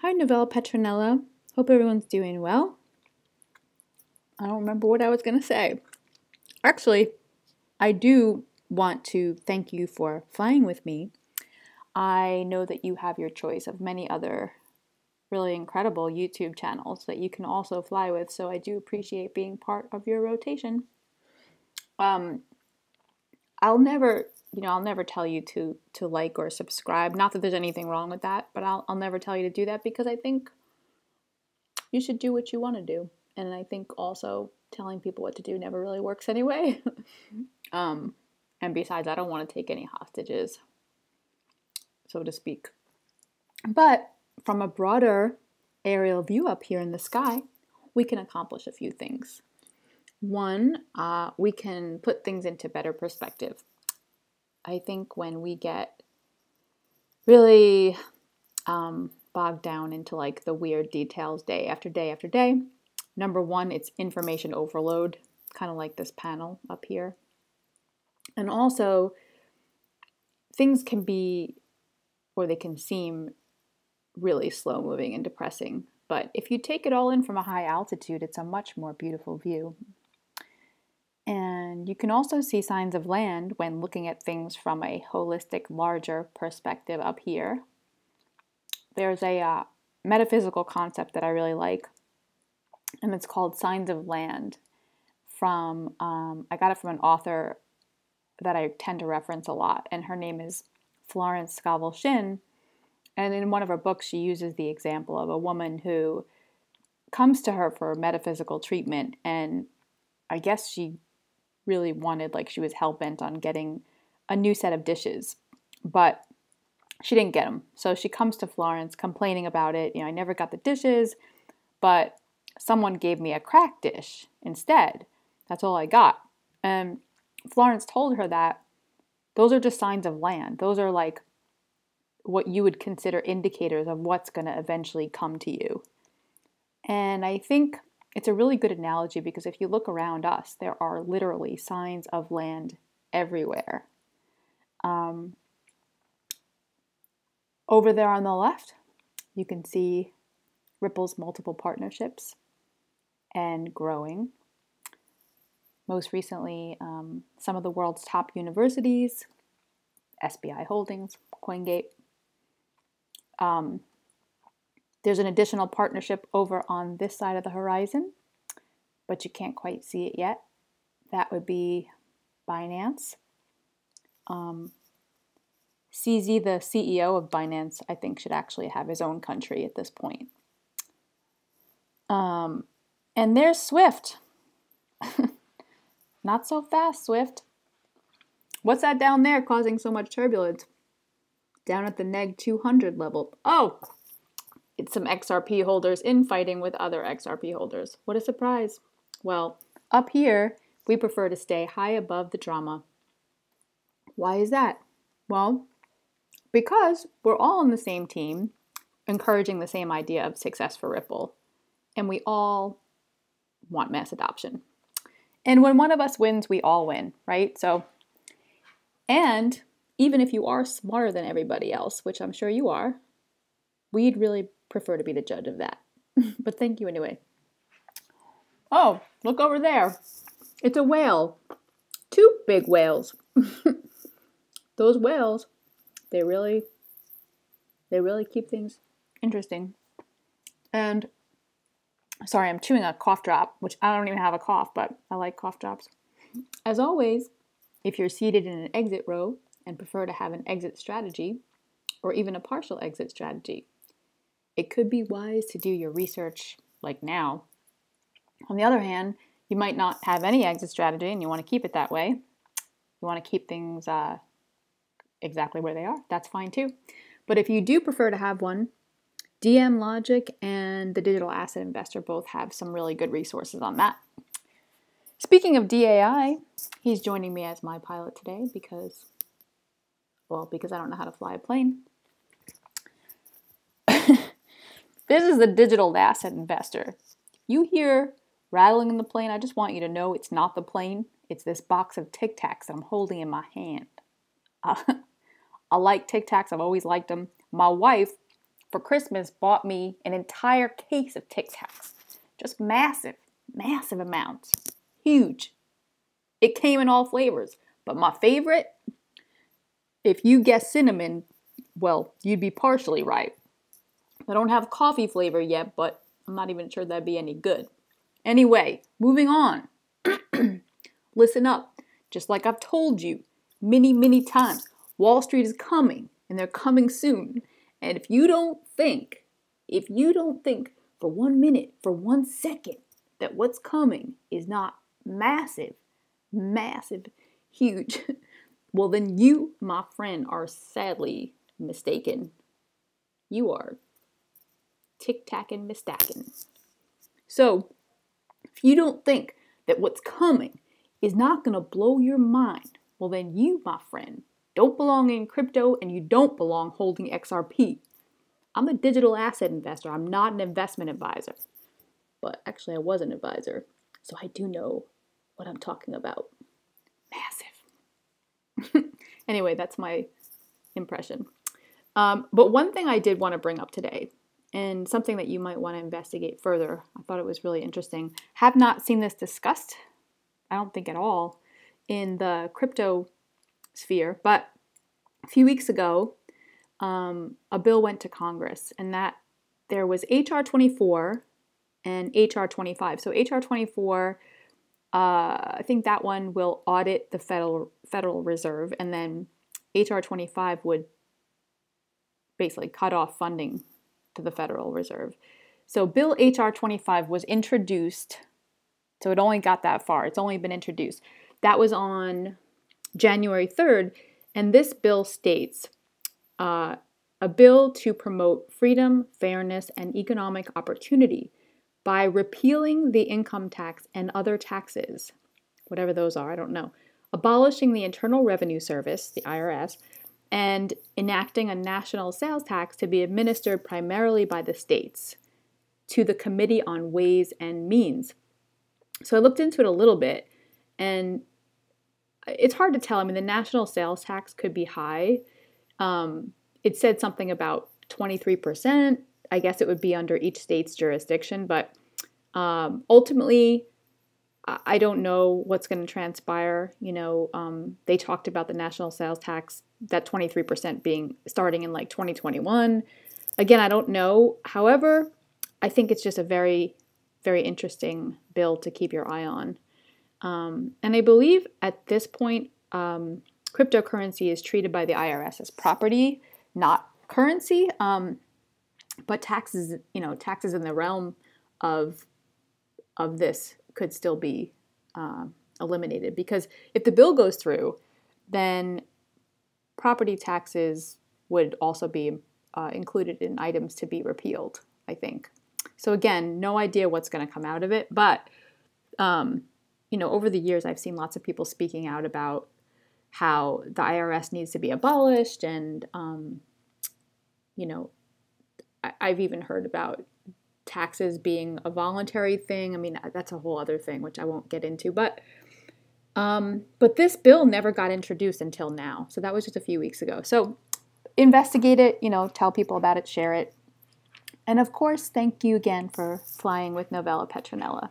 Hi, Novella Petronella. Hope everyone's doing well. I don't remember what I was going to say. Actually, I do want to thank you for flying with me. I know that you have your choice of many other really incredible YouTube channels that you can also fly with, so I do appreciate being part of your rotation. I'll never tell you to like or subscribe. Not that there's anything wrong with that, but I'll never tell you to do that because I think you should do what you want to do. And I think also telling people what to do never really works anyway. And besides, I don't want to take any hostages, so to speak. But from a broader aerial view up here in the sky, we can accomplish a few things. One, we can put things into better perspective. I think when we get really bogged down into like the weird details day after day after day, number one, it's information overload, kind of like this panel up here. And also, things can be, or they can seem really slow moving and depressing. But if you take it all in from a high altitude, it's a much more beautiful view. And you can also see signs of land when looking at things from a holistic, larger perspective up here. There's a metaphysical concept that I really like, and it's called signs of land. I got it from an author that I tend to reference a lot, and her name is Florence Scovel-Shinn. And in one of her books, she uses the example of a woman who comes to her for metaphysical treatment, and I guess she really wanted, like she was hell-bent on getting a new set of dishes, but she didn't get them. So she comes to Florence complaining about it. I never got the dishes, but someone gave me a cracked dish instead. That's all I got. And Florence told her that those are just signs of land. Those are like what you would consider indicators of what's going to eventually come to you. And I think it's a really good analogy because if you look around us, there are literally signs of land everywhere. Over there on the left, you can see Ripple's multiple partnerships and growing. Most recently, some of the world's top universities, SBI Holdings, CoinGate. There's an additional partnership over on this side of the horizon, but you can't quite see it yet. That would be Binance. CZ, the CEO of Binance, I think should actually have his own country at this point. And there's Swift. Not so fast, Swift. What's that down there causing so much turbulence? Down at the neg 200 level. Oh, it's some XRP holders infighting with other XRP holders. What a surprise. Well, up here, we prefer to stay high above the drama. Why is that? Well, because we're all on the same team, encouraging the same idea of success for Ripple, and we all want mass adoption. And when one of us wins, we all win, right? And even if you are smarter than everybody else, which I'm sure you are, we'd really prefer to be the judge of that. But thank you anyway. Oh, look over there. It's a whale. 2 big whales. Those whales, they really keep things interesting. And sorry, I'm chewing a cough drop, which I don't even have a cough, but I like cough drops. As always, if you're seated in an exit row and prefer to have an exit strategy, or even a partial exit strategy, it could be wise to do your research like now. On the other hand, you might not have any exit strategy and you want to keep it that way. You want to keep things exactly where they are. That's fine too. But if you do prefer to have one, DM Logic and the Digital Asset Investor both have some really good resources on that. Speaking of DAI, he's joining me as my pilot today because I don't know how to fly a plane. This is the Digital Asset Investor. You hear rattling in the plane, I just want you to know it's not the plane. It's this box of Tic Tacs that I'm holding in my hand. I like Tic Tacs. I've always liked them. My wife, for Christmas bought me an entire case of Tic Tacs. Just massive, massive amounts. Huge. It came in all flavors. But my favorite, if you guess cinnamon, well, you'd be partially right. I don't have coffee flavor yet, but I'm not even sure that'd be any good. Anyway, moving on. Listen up. Just like I've told you many, many times, Wall Street is coming, and they're coming soon. And if you don't think for 1 minute, for 1 second, that what's coming is not massive, massive, huge, well then you, my friend, are sadly mistaken. You are tic-tacking, mistacking. So, if you don't think that what's coming is not going to blow your mind, well then you, my friend, don't belong in crypto and you don't belong holding XRP. I'm a digital asset investor. I'm not an investment advisor. But actually I was an advisor, so I do know what I'm talking about. Massive. Anyway, that's my impression. But one thing I did want to bring up today, and something that you might want to investigate further, I thought it was really interesting. Have not seen this discussed, I don't think at all, in the crypto sphere, but a few weeks ago, a bill went to Congress, and that there was HR24 and HR25. So HR24, I think that one will audit the Federal Reserve, and then HR25 would basically cut off funding to the Federal Reserve. So Bill HR25 was introduced, so it only got that far. It's only been introduced. That was on January 3rd, and this bill states, a bill to promote freedom, fairness, and economic opportunity by repealing the income tax and other taxes, whatever those are, I don't know, abolishing the Internal Revenue Service, the IRS, and enacting a national sales tax to be administered primarily by the states to the Committee on Ways and Means. So I looked into it a little bit, and it's hard to tell. I mean, the national sales tax could be high. It said something about 23%. I guess it would be under each state's jurisdiction, but ultimately, I don't know what's going to transpire. You know, they talked about the national sales tax, that 23% being starting in like 2021. Again, I don't know. However, I think it's just a very, very interesting bill to keep your eye on. And I believe at this point, cryptocurrency is treated by the IRS as property, not currency. But taxes, you know, taxes in the realm of this could still be eliminated, because if the bill goes through, then property taxes would also be included in items to be repealed, I think. So again, no idea what's going to come out of it, but you know, over the years, I've seen lots of people speaking out about how the IRS needs to be abolished, and you know, I've even heard about taxes being a voluntary thing. I mean, that's a whole other thing, which I won't get into. But this bill never got introduced until now. So that was just a few weeks ago. So investigate it, you know, tell people about it, share it. And of course, thank you again for flying with Novella Petronella.